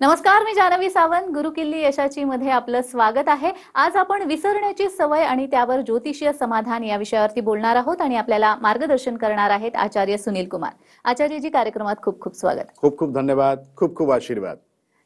नमस्कार, मी जानवी सावंत. गुरुकिल्ली यशाची मध्ये आपलं स्वागत आहे. आज आपण विसरण्याची सवय आणि त्यावर ज्योतिषीय समाधान या विषयावरती बोलणार आहोत आणि आपल्याला मार्गदर्शन करणार आहेत आचार्य सुनील कुमार. आचार्यजी, कार्यक्रमात खूप खूप स्वागत. खूप खूप धन्यवाद, खूप खूप आशीर्वाद.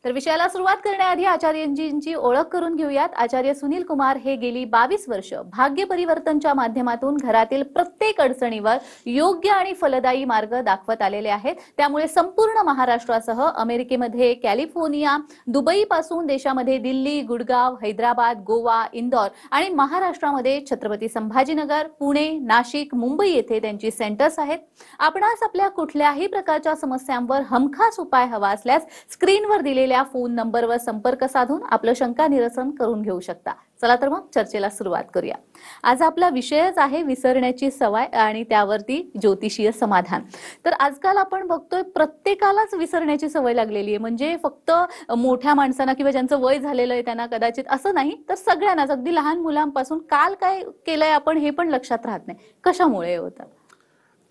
तर विषयाला सुरुवात करण्याआधी आचार्यजींची ओळख करून घेऊयात. आचार्य सुनील कुमार हे गेली 22 वर्ष भाग्य परिवर्तनच्या माध्यमातून घरातील प्रत्येक अडचणीवर योग्य आणि फलदायी मार्ग दाखवत आलेले आहेत. त्यामुळे संपूर्ण महाराष्ट्रासह अमेरिकेमध्ये कॅलिफोर्निया, दुबई पासून देशामध्ये दिल्ली, गुडगाव, हैदराबाद, गोवा, इंदौर आणि महाराष्ट्रामध्ये छत्रपती संभाजीनगर, पुणे, नाशिक, मुंबई येथे त्यांची सेंटर्स आहेत. आपणास आपल्या कुठल्याही प्रकारच्या समस्यांवर हमखास उपाय हवा असल्यास स्क्रीनवर दिलेल्या फोन नंबरवर संपर्क साधून आपलं शंका निरसन करून घेऊ शकता. चला तर मग चर्चेला सुरुवात करूया. आज आपला विषयच आहे विसरण्याची सवय आणि त्यावरती ज्योतिषीय समाधान. तर आजकाल आपण बघतोय प्रत्येकालाच विसरण्याची सवय लागलेली आहे. म्हणजे फक्त मोठ्या माणसांना किंवा ज्यांचं वय झालेलं आहे त्यांना कदाचित असं नाही, तर सगळ्यांनाच, अगदी लहान मुलांपासून काल काय केलंय आपण हे पण लक्षात राहत नाही. कशामुळे होतं?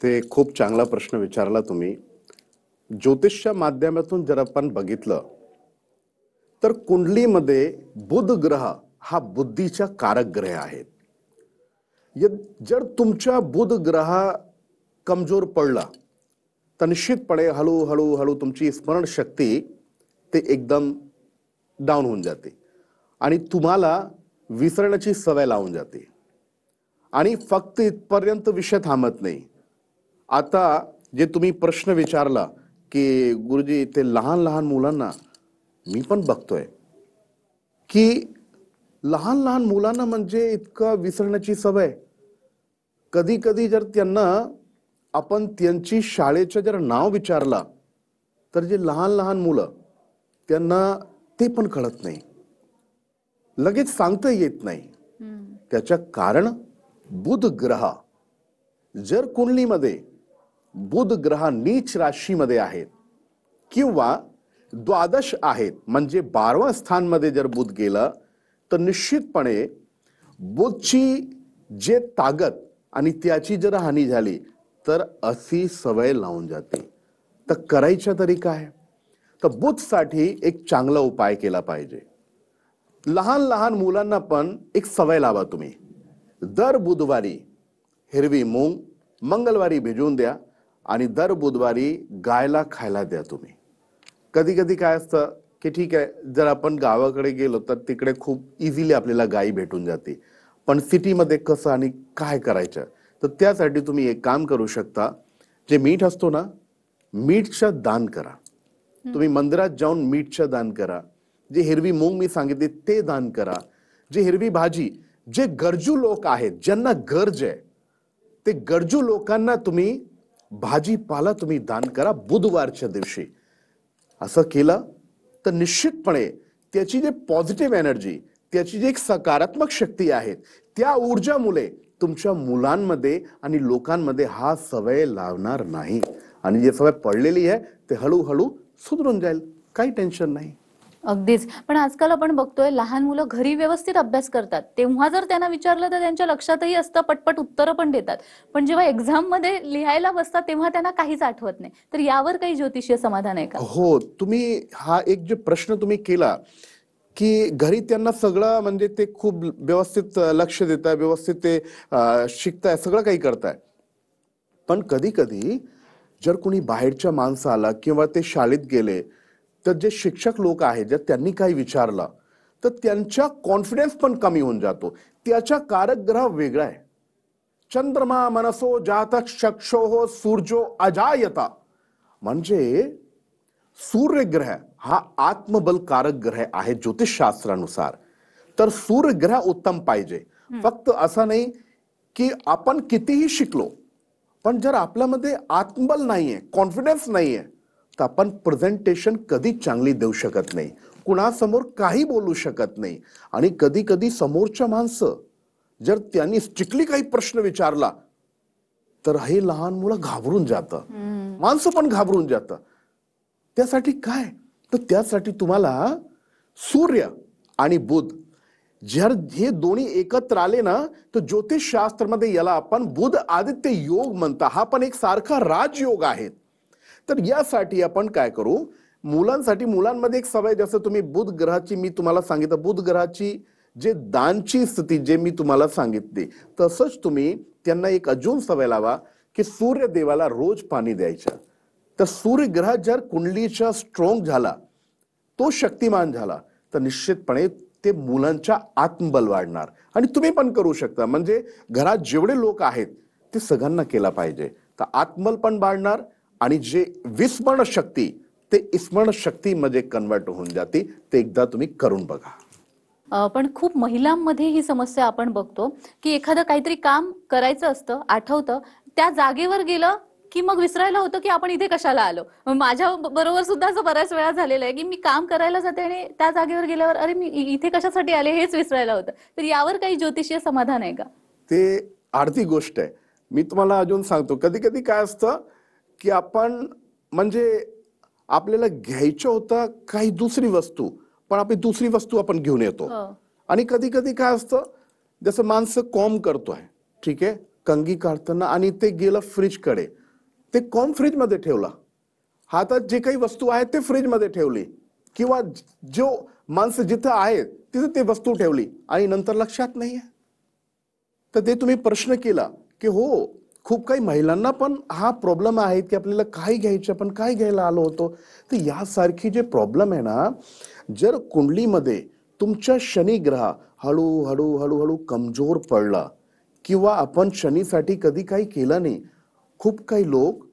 ते खूप चांगला प्रश्न विचारला तुम्ही. ज्योतिषच्या माध्यमातून जर आपण बघितलं तर कुंडलीमध्ये बुध ग्रह हा बुद्धीचा कारक ग्रह आहे. जर तुमचा बुध ग्रह कमजोर पडला तर निश्चितपणे हळूहळू हळू तुमची स्मरण शक्ती ते एकदम डाऊन होऊन जाते आणि तुम्हाला विसरण्याची सवय लावून जाते. आणि फक्त इथपर्यंत विषय थांबत नाही. आता जे तुम्ही प्रश्न विचारला की गुरुजी ते लहान लहान मुलांना मी पण बघतोय की लहान लहान मुलांना म्हणजे इतकं विसरण्याची सवय. कधी कधी जर त्यांना आपण त्यांची शाळेचं जर नाव विचारला तर जे लहान लहान मुलं त्यांना ते पण कळत नाही, लगेच सांगता येत नाही. त्याचं कारण बुध ग्रह जर कुंडलीमध्ये बुध ग्रह नीच राशीमध्ये आहेत किंवा द्वादश आहेत, म्हणजे 12व्या स्थानमध्ये जर बुध गेला तर निश्चितपणे बुधची जे ताकद आणि त्याची जर हानी झाली तर अशी सवय लावून जाते. तर करायचं तरी काय? तर बुधसाठी एक चांगला उपाय केला पाहिजे. लहान लहान मुलांना पण एक सवय लावा तुम्ही. दर बुधवारी हिरवी मूग मंगळवारी भिजवून द्या आणि दर बुधवारी गायला खायला द्या तुम्ही. कधी कधी काय असतं की ठीक आहे, जर आपण गावाकडे गेलो तर तिकडे खूप इझिली आपल्याला गायी भेटून जाते, पण सिटीमध्ये कसं आणि काय करायचं? तर त्यासाठी तुम्ही एक काम करू शकता. जे मीठ असतो ना, मीठचं दान करा. तुम्ही मंदिरात जाऊन मीठचं दान करा. जे हिरवी मूग मी सांगितली ते दान करा. जे हिरवी भाजी, जे गरजू लोक आहेत ज्यांना गरज आहे ते गरजू लोकांना तुम्ही भाजीपाला तुम्ही दान करा बुधवारच्या दिवशी. असं केलं तर निश्चितपणे त्याची जे पॉझिटिव्ह एनर्जी, त्याची जी एक सकारात्मक शक्ती आहे, त्या ऊर्जामुळे तुमच्या मुलांमध्ये आणि लोकांमध्ये हा सवय लावणार नाही आणि जी सवय पडलेली आहे ते हळूहळू सुधरून जाईल. काही टेन्शन नाही. अगदीच. पण आजकाल आपण बघतोय लहान मुलं घरी व्यवस्थित अभ्यास करतात, तेव्हा जर त्यांना विचारलं तर त्यांच्या लक्षातही असतं, पटपट उत्तरं पण देतात. पण जेव्हा एक्झाम मध्ये लिहायला बसतात तेव्हा त्यांना काहीच आठवत नाही. तर यावर काही ज्योतिषीय समाधान आहे का? हो, तुम्ही हा एक जो प्रश्न तुम्ही केला की घरी त्यांना सगळं म्हणजे ते खूप व्यवस्थित लक्ष देताय, व्यवस्थित ते शिकताय, सगळं काही करताय. पण कधी कधी जर कोणी बाहेरच्या माणसं आला किंवा ते शाळेत गेले तर जे शिक्षक लोक आहेत जर त्यांनी काही विचारलं तर त्यांचा कॉन्फिडन्स पण कमी होऊन जातो. त्याचा कारक ग्रह वेगळा आहे. चंद्रमा मनसो जातक चक्षो सूर्यो अजायता, म्हणजे सूर्यग्रह हा आत्मबलकारक ग्रह आहे ज्योतिषशास्त्रानुसार. तर सूर्यग्रह उत्तम पाहिजे. फक्त असं नाही की आपण कितीही शिकलो पण जर आपल्यामध्ये आत्मबल नाहीये, कॉन्फिडन्स नाहीये, तर आपण प्रेझेंटेशन कधी चांगली देऊ शकत नाही, कुणासमोर काही बोलू शकत नाही. आणि कधी कधी समोरच्या माणसं जर त्यांनी स्ट्रिक्टली काही प्रश्न विचारला तर हे लहान मुलं घाबरून जातं, माणसं पण घाबरून जातं. त्यासाठी काय? तर त्यासाठी तुम्हाला सूर्य आणि बुध जर हे दोन्ही एकत्र आले ना तर ज्योतिषशास्त्रामध्ये याला आपण बुध आदित्य योग म्हणता. हा पण एक सारखा राजयोग आहे. तर यासाठी आपण काय करू, मुलांसाठी मुलांमध्ये एक सवय, जसं तुम्ही बुध ग्रहाची मी तुम्हाला सांगितलं, बुध ग्रहाची जे दानची स्थिती जे मी तुम्हाला सांगितली, तसंच तुम्ही त्यांना एक अजून सवय लावा की सूर्य देवाला रोज पाणी द्यायचं. तर सूर्य ग्रह जर कुंडलीचा स्ट्रॉंग झाला, तो शक्तिमान झाला, तर निश्चितपणे ते मुलांच्या आत्मबल वाढणार. आणि तुम्ही पण करू शकता, म्हणजे घरात जेवढे लोक आहेत ते सगळ्यांना केला पाहिजे. तर आत्मबल पण वाढणार आणि जे विस्मरण शक्ती ते स्मरण शक्तीमध्ये कन्वर्ट होऊन जाते. ते एकदा तुम्ही करून बघा. पण खूप महिलांमध्ये ही समस्या आपण बघतो की एखादं काहीतरी काम करायचं असतं, आठवतं, त्या जागेवर गेलं की मग विसरायला होतं की आपण इथे कशाला आलो. माझ्या बरोबर सुद्धा असं बऱ्याच वेळा झालेलं आहे की मी काम करायला जाते आणि त्या जागेवर गेल्यावर अरे मी इथे कशासाठी आले हेच विसरायला होतं. तर यावर काही ज्योतिषीय समाधान आहे का? ते अर्धी गोष्ट आहे. मी तुम्हाला अजून सांगतो, कधी कधी काय असतं की आपण म्हणजे आपल्याला घ्यायचं होतं काही दुसरी वस्तू, पण आपली दुसरी वस्तू आपण घेऊन येतो. हो. आणि कधी कधी काय असतं, जसं माणसं कॉम करतोय, ठीक आहे, कंगी काढताना, आणि ते गेलं फ्रीजकडे, ते कॉम फ्रीजमध्ये ठेवला, हातात जे काही वस्तू आहेत ते फ्रीजमध्ये ठेवली, किंवा जो माणसं जिथं आहेत तिथं ते वस्तू ठेवली आणि नंतर लक्षात नाहीये. तर ते तुम्ही प्रश्न केला की हो, खूप काही महिलांना पण हा प्रॉब्लेम आहे की आपल्याला काय घ्यायचं पण काय घ्यायला आलो होतो. तर यासारखी जे प्रॉब्लेम आहे ना, जर कुंडलीमध्ये तुमच्या शनी ग्रह हळूहळू हळूहळू कमजोर पडला, किंवा आपण शनीसाठी कधी काही केलं नाही, खूप काही लोक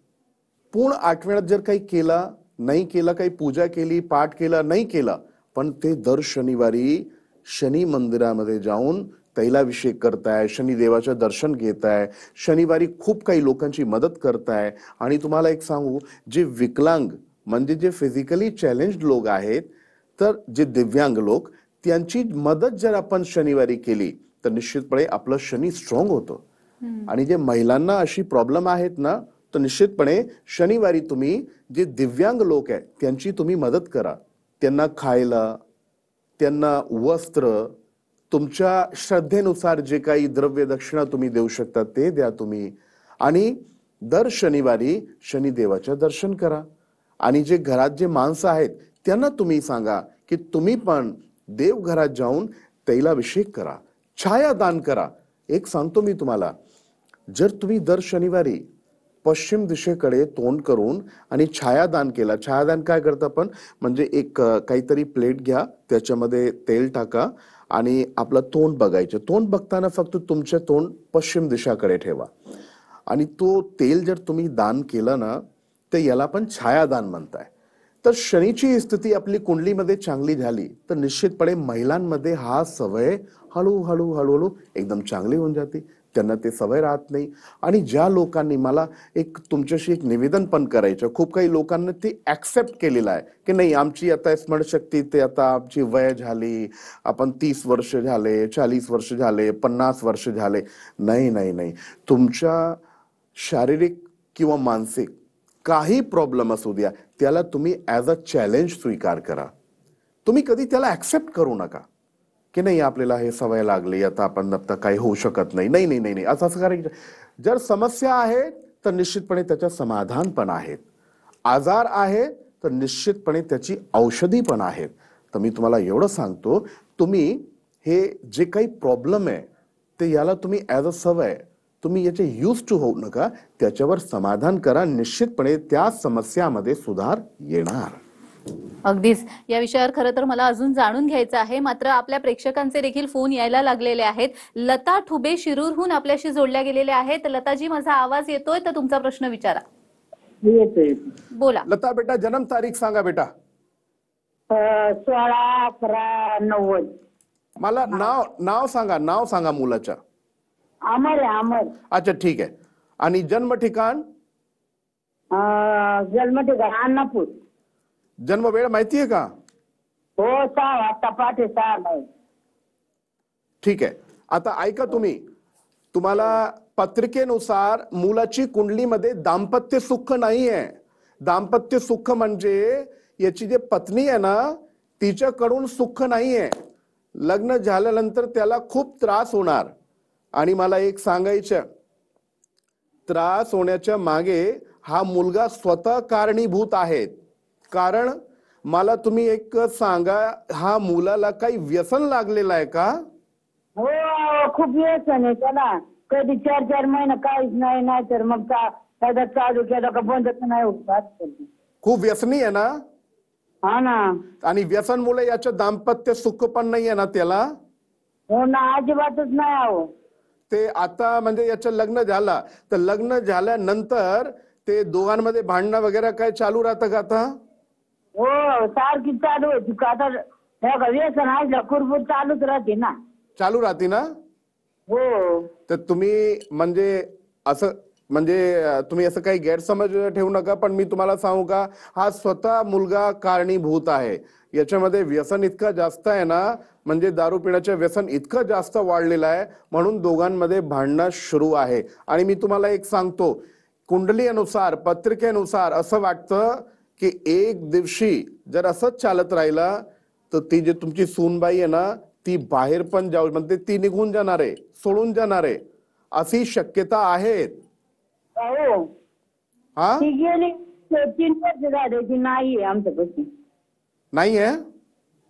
पूर्ण आठवड्यात जर काही केला नाही केला, काही पूजा केली, पाठ केला नाही केला, पण ते दर शनिवारी शनी मंदिरामध्ये जाऊन तैलाभिषेक करताय, शनिदेवाचं दर्शन घेताय, शनिवारी खूप काही लोकांची मदत करताय. आणि तुम्हाला एक सांगू, जे विकलांग म्हणजे जे फिजिकली चॅलेंज्ड लोक आहेत, तर जे दिव्यांग लोक, त्यांची मदत जर आपण शनिवारी केली तर निश्चितपणे आपलं शनी स्ट्रॉंग होतं. आणि जे महिलांना अशी प्रॉब्लेम आहेत ना, तर निश्चितपणे शनिवारी तुम्ही जे दिव्यांग लोक आहेत त्यांची तुम्ही मदत करा. त्यांना खायला, त्यांना वस्त्र, तुमच्या श्रद्धेनुसार जे काही द्रव्य दक्षिणा तुम्ही देऊ शकता ते द्या तुम्ही. आणि दर शनिवारी शनिदेवाचं दर्शन करा. आणि जे घरात जे माणसं आहेत त्यांना तुम्ही सांगा की तुम्ही पण देवघरात जाऊन तैलाभिषेक करा, छाया दान करा. एक सांगतो मी तुम्हाला, जर तुम्ही दर शनिवारी पश्चिम दिशेकडे तोंड करून आणि छायादान केला, छायादान काय करतं आपण, म्हणजे एक काहीतरी प्लेट घ्या, त्याच्यामध्ये तेल टाका आणि आपलं तोंड बघायचं. तोंड बघताना फक्त तुमचे तोंड पश्चिम दिशाकडे ठेवा. आणि तो तेल जर तुम्ही दान केलं ना, तर याला पण छायादान म्हणताय. तर शनीची स्थिती आपली कुंडलीमध्ये चांगली झाली तर निश्चितपणे महिलांमध्ये हा सवय हळूहळू हळूहळू एकदम चांगली होऊन जाते. त्यांना ते सवय राहत नाही. आणि ज्या लोकांनी, मला एक तुमच्याशी एक निवेदन पण करायचं, खूप काही लोकांना ते ऍक्सेप्ट केलेलं आहे की नाही आमची आता स्मरणशक्ती, ते आता आमची वय झाली, आपण 30 वर्ष झाले, 40 वर्ष झाले, 50 वर्ष झाले. नाही नाही नाही, तुमच्या शारीरिक किंवा मानसिक काही प्रॉब्लेम असू द्या, त्याला तुम्ही ॲज अ चॅलेंज स्वीकार करा. तुम्ही कधी त्याला ऍक्सेप्ट करू नका की नाही आपल्याला हे सवय लागली, आता आपण आता काही होऊ शकत नाही. नाही नाही नाही नाही, असं करायचं. जर समस्या आहे तर निश्चितपणे त्याच्या समाधान पण आहेत. आजार आहे तर निश्चितपणे त्याची औषधी पण आहेत. तर मी तुम्हाला एवढं सांगतो, तुम्ही हे जे काही प्रॉब्लेम आहे ते याला तुम्ही ॲज अ सवय, तुम्ही याचे यूज टू होऊ नका, त्याच्यावर समाधान करा. निश्चितपणे त्या समस्यामध्ये सुधार येणार. अगदीच. या विषयावर खरं तर मला अजून जाणून घ्यायचं आहे, मात्र आपल्या प्रेक्षकांचे देखील फोन यायला लागलेले आहेत. लता ठुबे शिरूरहून आपल्याशी जोडल्या गेलेल्या आहेत. लताजी, माझा आवाज येतोय तर तुमचा प्रश्न विचारा. येतोय. बोला. लता बेटा, जन्म तारीख सांगा बेटा. 16/11/90. मला नाव सांगा मुलाच्या. अमर आहे, अमर. अच्छा, ठीक आहे. आणि जन्म ठिकाण? जन्म ठिकाण अन्नापूर. जन्म वेळ माहितीये का? हो, 6 वाजता, पहाटे 6. ठीक आहे. आता ऐका तुम्ही, तुम्हाला पत्रिकेनुसार मुलाची कुंडलीमध्ये दाम्पत्य सुख नाहीये. दाम्पत्य सुख म्हणजे याची जी पत्नी आहे ना, तिच्याकडून सुख नाहीये. लग्न झाल्यानंतर त्याला खूप त्रास होणार. आणि मला एक सांगायचं, त्रास होण्याच्या मागे हा मुलगा स्वतः कारणीभूत आहे. कारण मला तुम्ही एक सांगा, हा मुलाला काही व्यसन लागलेलं आहे का? हो खूप व्यसन आहे त्याला. कधी 4-4 महिने काहीच नाही, नाही तर मग एकदा चालू केलं का बंदच नाही होत आजकाल. खूप व्यसनी आहे ना? हा ना. आणि व्यसन मुळे याचं दाम्पत्य सुख पण नाही आहे ना त्याला? हो ना, अजिबातच नाही आहो. ते आता म्हणजे याचं लग्न झालं तर लग्न झाल्यानंतर ते दोघांमध्ये भांडणं वगैरे काय चालू राहतं का आता? हो सारखी चालू होती का आता हे का व्यसन आहे कुरबुर चालूच राहते ना. चालू राहते ना? हो तर तुम्ही तुम्ही असं काही गैरसमज ठेवू नका, पण मी तुम्हाला सांगू का, हा स्वतः मुलगा कारणीभूत आहे. याच्यामध्ये व्यसन इतकं जास्त आहे ना, म्हणजे दारू पिण्याचे व्यसन इतकं जास्त वाढलेलं आहे, म्हणून दोघांमध्ये भांडणं सुरू आहे. आणि मी तुम्हाला एक सांगतो, कुंडली अनुसार, पत्रिकेनुसार असं वाटतं की एक दिवशी जर असंच चालत राहिलं तर ती जी तुमची सूनबाई आहे ना, ती बाहेर पण जाऊ, म्हणजे ती निघून जाणार आहे, सोडून जाणार आहे, अशी शक्यता आहे. हो हा ती गेली 3 वर्ष झाले ती नाही आहे आमच्यापाशी. नाही आहे?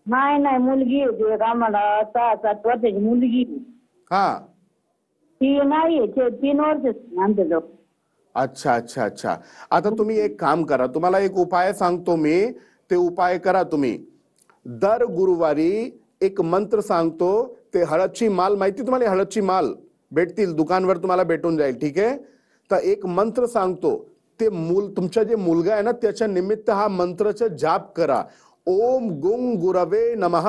नाही नाही मुलगी होती एक आम्हाला 6-7 वर्षाची मुलगी. हा, ती नाही आहे 3 वर्ष आमच्याजवळ. अच्छा अच्छा अच्छा. आता तुम्ही एक काम करा, तुम्हाला एक उपाय सांगतो मी, ते उपाय करा तुम्ही. दर गुरुवारी एक मंत्र सांगतो, ते हळदची माल, माहिती तुम्हाला हळदची माल भेटतील दुकानवर, तुम्हाला भेटून जाईल, ठीक आहे? तर एक मंत्र सांगतो, ते तुमचा जे मुलगा आहे ना त्याच्या निमित्त हा मंत्राचा जाप करा. ओम गुंग गुरवे नमः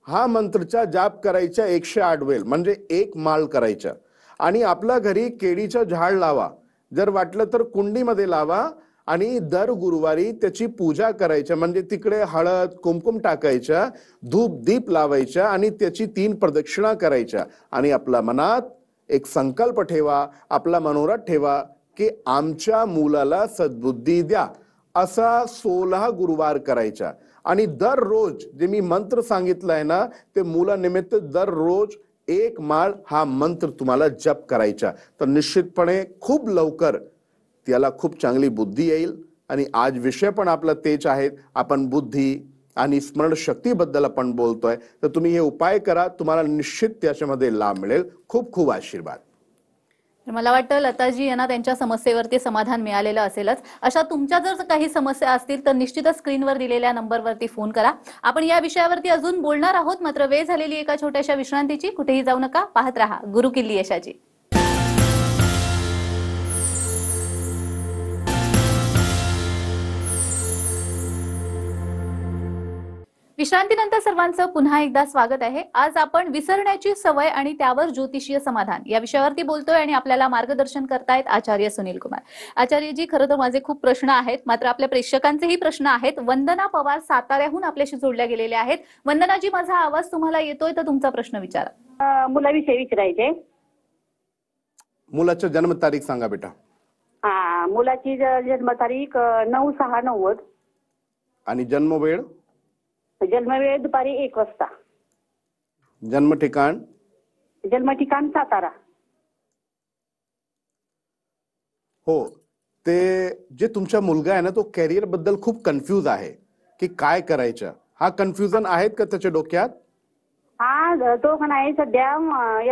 हा मंत्रचा जाप करायचा 108 वेळ, म्हणजे एक माळ करायचा. आणि आपल्या घरी केळीचं झाड लावा, जर वाटलं तर कुंडीमध्ये लावा, आणि दर गुरुवारी त्याची पूजा करायच्या, म्हणजे तिकडे हळद कुंकुम टाकायच्या, धूप दीप लावायच्या आणि त्याची 3 प्रदक्षिणा करायच्या. आणि आपल्या मनात एक संकल्प ठेवा, आपला मनोरथ ठेवा की आमच्या मुलाला सद्बुद्धी द्या, असा 16 गुरुवार करायचा. आणि दररोज जे मी मंत्र सांगितलंय ना, ते मुलानिमित्त दररोज एक माळ हा मंत्र तुम्हाला जप करायचा. तर निश्चितपणे खूप लवकर त्याला खूप चांगली बुद्धी येईल. आणि आज विषय पण आपला तेच आहे, आपण बुद्धी आणि स्मरणशक्तीबद्दल आपण बोलतोय. तर तुम्ही हे उपाय करा, तुम्हाला निश्चित त्याच्यामध्ये लाभ मिळेल. खूप खूप आशीर्वाद. तर मला वाटतं लताजी यांना त्यांच्या समस्येवरती समाधान मिळालेलं असेलच. अशा तुमच्या जर काही समस्या असतील तर निश्चितच स्क्रीनवर दिलेल्या नंबरवरती फोन करा. आपण या विषयावरती अजून बोलणार आहोत, मात्र वेळ झालेली एका छोट्याशा विश्रांतीची. कुठेही जाऊ नका, पाहत रहा गुरुकिल्ली यशाची. विश्रांतीनंतर सर्वांचं पुन्हा एकदा स्वागत आहे. आज आपण विसरण्याची सवय आणि त्यावर ज्योतिषीय समाधान या विषयावरती बोलतोय आणि आपल्याला मार्गदर्शन करतायत आचार्य सुनील कुमार. आचार्यजी, खरं तर माझे खूप प्रश्न आहेत, मात्र आपल्या प्रेक्षकांचेही प्रश्न आहेत. वंदना पवार साताऱ्याहून आपल्याशी जोडल्या गेलेल्या आहेत. वंदनाजी, माझा आवाज तुम्हाला येतोय तर तुमचा प्रश्न विचारा. मुलाविषयी विचारायचे. मुलाची जन्मतारीख सांगा बेटा. मुलाची जन्मतारीख 9/6/90. आणि जन्मवेळ? जन्मवेळ दुपारी 1 वाजता. जन्म ठिकाण? जन्म ठिकाण सातारा. हो, ते जे तुमचा मुलगा आहे ना, तो कॅरियर बद्दल खूप कन्फ्यूज आहे की काय करायचं. हा कन्फ्युजन आहेत का त्याच्या डोक्यात? तो पण आहे सध्या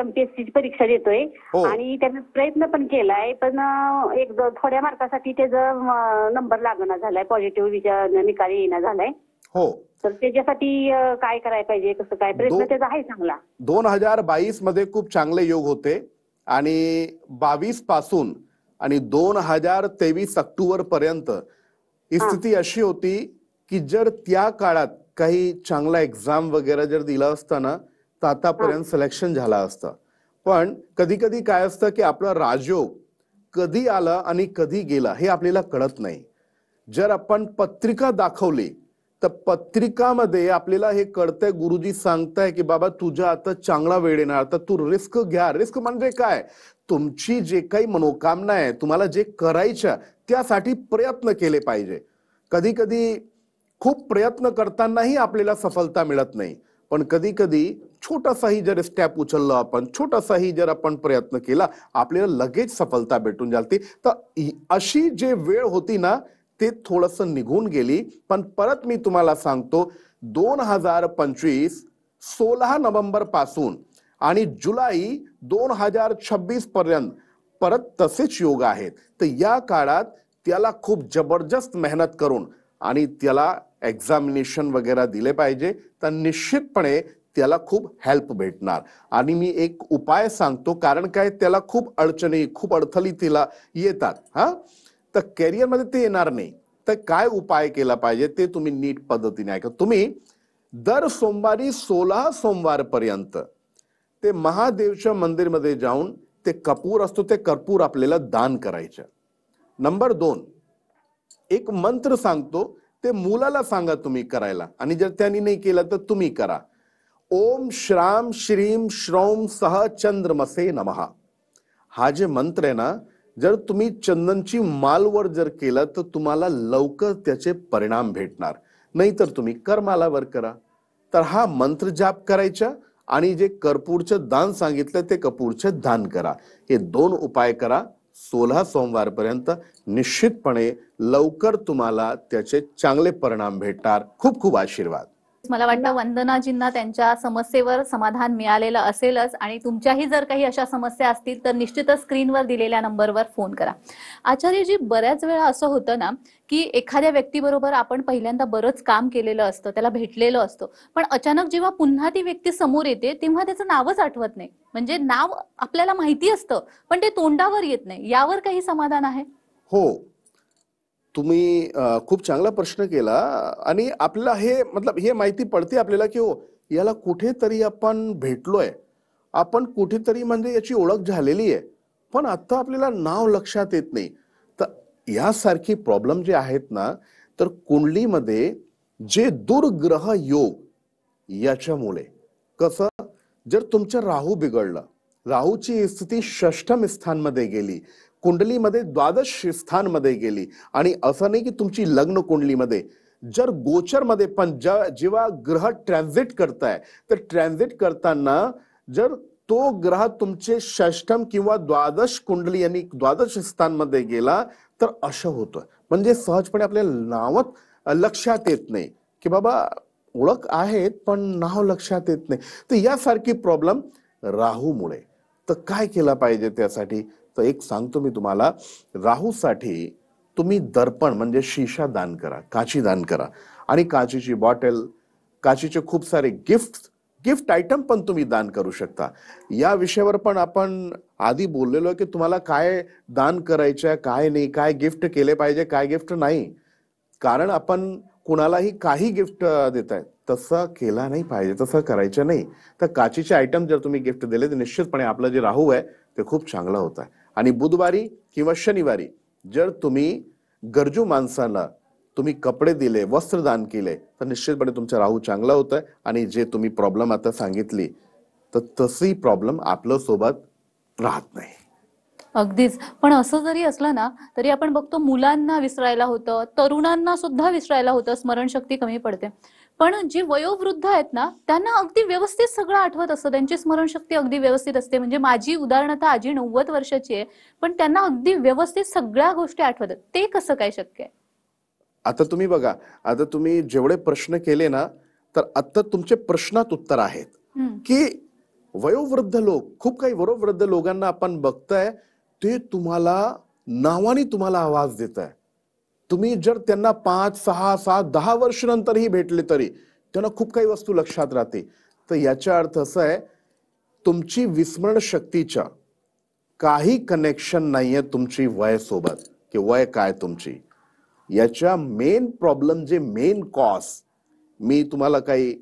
MPSC ची परीक्षा देतोय. हो. आणि त्याने प्रयत्न पण केलाय, पण थोड्या मार्कासाठी त्याचा नंबर लागणं झालाय, पॉझिटिव्ह निकाल येणं झालाय. हो. तर त्याच्यासाठी काय करायला पाहिजे, कसं काय? प्रयत्न त्याचा आहे चांगला. 2022 मध्ये खूप चांगले योग होते आणि 22 पासून आणि 2023 ऑक्टोबर पर्यंत ही स्थिती अशी होती की जर त्या काळात काही चांगला एक्झाम वगैरे जर दिला असता ना, तर आतापर्यंत सिलेक्शन झाला असतं. पण कधी कधी काय असतं की आपला राजयोग कधी आला आणि कधी गेला हे आपल्याला कळत नाही. जर आपण पत्रिका दाखवली तर पत्रिकामध्ये आपल्याला हे कळतंय, गुरुजी सांगताय की बाबा तुझ्या आता चांगला वेळ येणार, तर तू रिस्क घ्या. रिस्क म्हणजे काय? तुमची जे काही मनोकामना आहे, तुम्हाला जे करायचं त्यासाठी प्रयत्न केले पाहिजे. कधी कधी खूप प्रयत्न करतानाही आपल्याला सफलता मिळत नाही, पण कधी कधी छोटासाही जर स्टेप उचलला आपण, छोटासाही जर आपण प्रयत्न केला, आपल्याला लगेच सफलता भेटून जाते. तर अशी जे वेळ होती ना, ते थोडंसं निघून गेली. पण परत मी तुम्हाला सांगतो 2025 16 नोव्हेंबर पासून आणि जुलै 2026 पर्यंत परत तसेच योग आहेत. तर या काळात त्याला खूप जबरदस्त मेहनत करून आणि त्याला एक्झामिनेशन वगैरे दिले पाहिजे, तर निश्चितपणे त्याला खूप हेल्प भेटणार. आणि मी एक उपाय सांगतो, कारण काय त्याला खूप अडचणी खूप अडथळी तिला येतात. तर कॅरियरमध्ये ते येणार नाही. तर काय उपाय केला पाहिजे ते तुम्ही नीट पद्धतीने ऐका. तुम्ही दर सोमवारी 16 सोमवार पर्यंत ते महादेवच्या मंदिरमध्ये जाऊन ते कपूर असतो ते कर्पूर आपल्याला दान करायचं. नंबर 2, एक मंत्र सांगतो, ते मुलाला सांगा तुम्ही करायला, आणि जर त्यांनी नाही केलं तर तुम्ही करा. ओम श्राम श्रीम श्रौम सह चंद्रमसे नमः. हा जे मंत्र आहे ना, जर तुम्ही चंदनची मालवर जर केलं तर तुम्हाला लवकर त्याचे परिणाम भेटणार. नाहीतर तुम्ही करमालावर करा. तर हा मंत्र जाप करायचा आणि जे कर्पूरचं दान सांगितलं ते कर्पूरचं दान करा. हे 2 उपाय करा 16 सोमवार पर्यंत. निश्चितपणे लवकर तुम्हाला त्याचे चांगले परिणाम भेटणार. खूप खूप आशीर्वाद. मला वाटतं वंदनाजींना त्यांच्या समस्येवर समाधान मिळालेलं असेलच, आणि तुमच्याही जर काही अशा समस्या असतील तर निश्चितच स्क्रीनवर दिलेल्या नंबरवर फोन करा. आचार्यजी, बऱ्याच वेळा असं होतं ना की एखाद्या व्यक्तीबरोबर आपण पहिल्यांदा बरंच काम केलेलं असतं, त्याला भेटलेलं असतं, पण अचानक जेव्हा पुन्हा ती व्यक्ती समोर येते तेव्हा त्याचं नावच आठवत नाही. म्हणजे नाव आपल्याला माहिती असतं पण ते तोंडावर येत नाही. यावर काही समाधान आहे? हो, तुम्ही खूप चांगला प्रश्न केला. आणि आपल्याला हे हे माहिती पडते आपल्याला की हो, याला कुठेतरी आपण भेटलोय, आपण कुठेतरी म्हणजे याची ओळख झालेली आहे, पण आता आपल्याला नाव लक्षात येत नाही. तर यासारखी प्रॉब्लेम जे आहेत ना, तर कुंडलीमध्ये जे दुर्ग्रह योग याच्यामुळे कसं, जर तुमचं राहू बिघडलं, राहूची स्थिती षष्ठम स्थानमध्ये गेली, कुंडलीमध्ये द्वादश स्थानमध्ये गेली, आणि असं नाही की तुमची लग्न कुंडलीमध्ये, जर गोचर मध्ये पण जेव्हा ग्रह ट्रान्झिट करताय, तर ट्रान्झिट करताना जर तो ग्रह तुमचे षष्ठम किंवा द्वादश कुंडली आणि द्वादश स्थानमध्ये गेला तर असं होतं. म्हणजे सहजपणे आपल्याला नावच लक्षात येत नाही की बाबा ओळख आहेत पण नाव लक्षात येत नाही. तर यासारखी प्रॉब्लेम राहूमुळे. तर काय केलं पाहिजे त्यासाठी? तर एक सांगतो मी तुम्हाला. राहूसाठी तुम्ही दर्पण म्हणजे शिशा दान करा, काची दान करा, आणि काचीची बॉटल, काचीचे खूप सारे गिफ्ट आयटम पण तुम्ही दान करू शकता. या विषयावर पण आपण आधी बोललेलो की तुम्हाला काय दान करायचं, काय नाही, काय गिफ्ट केले पाहिजे, काय गिफ्ट नाही. कारण आपण कुणालाही काही गिफ्ट देत आहे तसं केला नाही पाहिजे, तसं करायचं नाही. तर काचीचे आयटम जर तुम्ही गिफ्ट दिले तर निश्चितपणे आपलं जे राहू आहे ते खूप चांगलं होत आहे. आणि बुधवारी किंवा शनिवारी जर तुम्ही गरजू माणसांना तुम्ही कपडे दिले, वस्त्रदान केले, तर निश्चितपणे तुमचा राहू चांगला होत आहे. आणि जे तुम्ही प्रॉब्लेम आता सांगितली तर तशी प्रॉब्लेम आपल्या सोबत राहत नाही. अगदीच. पण असं जरी असलं ना तरी आपण बघतो मुलांना विसरायला होतं, तरुणांना सुद्धा विसरायला होतं, स्मरणशक्ती कमी पडते. पण जी वयोवृद्ध आहेत ना त्यांना अगदी व्यवस्थित सगळं आठवत असतं, त्यांची स्मरणशक्ती अगदी व्यवस्थित असते. म्हणजे माझी उदाहरणतः आजी 90 वर्षाची आहे, पण त्यांना अगदी व्यवस्थित सगळ्या गोष्टी आठवतात. ते कसं काय शक्य आहे? आता तुम्ही बघा, आता तुम्ही जेवढे प्रश्न केले ना, तर आता तुमचे प्रश्नात उत्तर आहेत की वयोवृद्ध लोक, खूप काही वयोवृद्ध लोकांना आपण बघताय, ते तुम्हाला नावाने तुम्हाला आवाज देत आहे. तुम्ही जर त्यांना 5, 6, 7, 10 वर्ष नंतरही भेटले तरी त्यांना खूप काही वस्तू लक्षात राहते. तर याचा अर्थ असा आहे, तुमची विस्मरण शक्तीच्या काही कनेक्शन नाहीये तुमची वय सोबत, की वय काय तुमची. याच्या मेन प्रॉब्लेम, जे मेन कॉज, मी तुम्हाला काही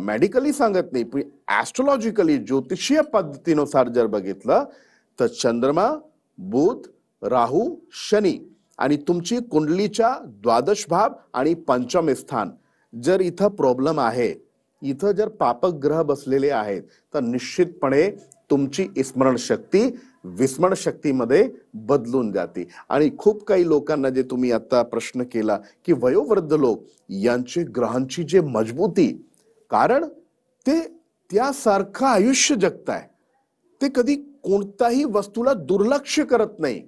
मेडिकली सांगत नाही, पण ऍस्ट्रोलॉजिकली ज्योतिषीय पद्धतीनुसार जर बघितलं तर चंद्रमा, बुध, राहू, शनी आणि तुमची कुंडलीच्या द्वादश भाव आणि पंचम स्थान जर इथं प्रॉब्लेम आहे, इथं जर पापक ग्रह बसलेले आहेत, तर निश्चितपणे तुमची स्मरण शक्ती विस्मरण शक्तीमध्ये बदलून जाते. आणि खूप काही लोकांना जे तुम्ही आता प्रश्न केला की वयोवृद्ध लोक यांचे ग्रहांची जे मजबूती, कारण ते त्यासारखं आयुष्य जगताय, ते कधी कोणत्याही वस्तूला दुर्लक्ष करत नाही.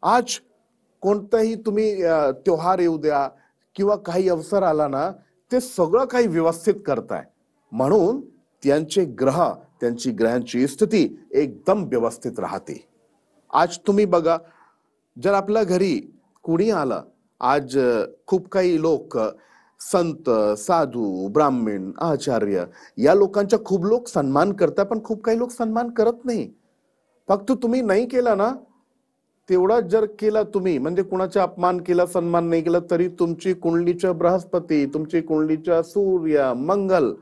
आज कोणताही तुम्ही त्योहार येऊ द्या किंवा काही अवसर आला ना, ते सगळं काही व्यवस्थित करताय. म्हणून त्यांचे ग्रह, त्यांची ग्रहांची स्थिती एकदम व्यवस्थित राहते. आज तुम्ही बघा, जर आपल्या घरी कुणी आलं, आज खूप काही लोक संत, साधू, ब्राह्मण, आचार्य या लोकांचा खूप लोक सन्मान करतात, पण खूप काही लोक सन्मान करत नाही. फक्त तुम्ही नाही केला ना, तेवढा जर केला तुम्ही, म्हणजे कुणाचा अपमान केला, सन्मान नाही केला, तरी तुमची कुंडलीच्या बृहस्पती, तुमची कुंडलीच्या सूर्य, मंगल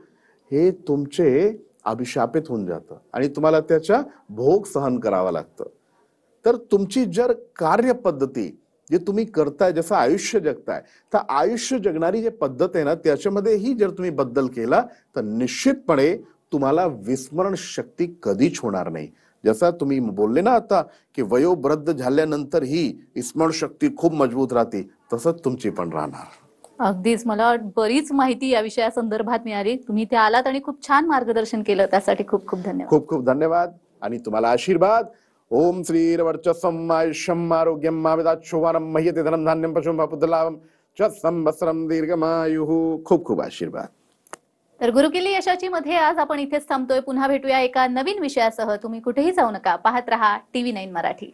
हे तुमचे अभिशापित होऊन जातं आणि तुम्हाला त्याचा भोग सहन करावा लागतं. तर तुमची जर कार्यपद्धती जे तुम्ही करताय, जसं आयुष्य जगताय, तर आयुष्य जगणारी जे पद्धत आहे ना, त्याच्यामध्येही जर तुम्ही बदल केला तर निश्चितपणे तुम्हाला विस्मरण शक्ती कधीच होणार नाही. जसं तुम्ही बोलले ना आता की वयोवृद्ध झाल्यानंतर ही स्मरण शक्ती खूप मजबूत राहते, तसंच तुमची पण राहणार. अगदीच मला बरीच माहिती या विषयासंदर्भात मिळाली. तुम्ही ते आलात आणि खूप छान मार्गदर्शन केलं, त्यासाठी खूप खूप धन्यवाद. खूप खूप धन्यवाद आणि तुम्हाला आशीर्वाद. ओम श्रीर्वर्चस्वम् आयुष्यम् आरोग्यम् आविदात् शोभानं मह्यते धनं धान्यं पशुं पुत्रलाभं च संवत्सरं दीर्घमायुः. खूप खूप आशीर्वाद. तर गुरुकिल्ली यशाची मध्ये आज आपण इथेच थांबतोय. पुन्हा भेटूया एका नवीन विषयासह. तुम्ही कुठेही जाऊ नका. पाहत रहा TV9 मराठी.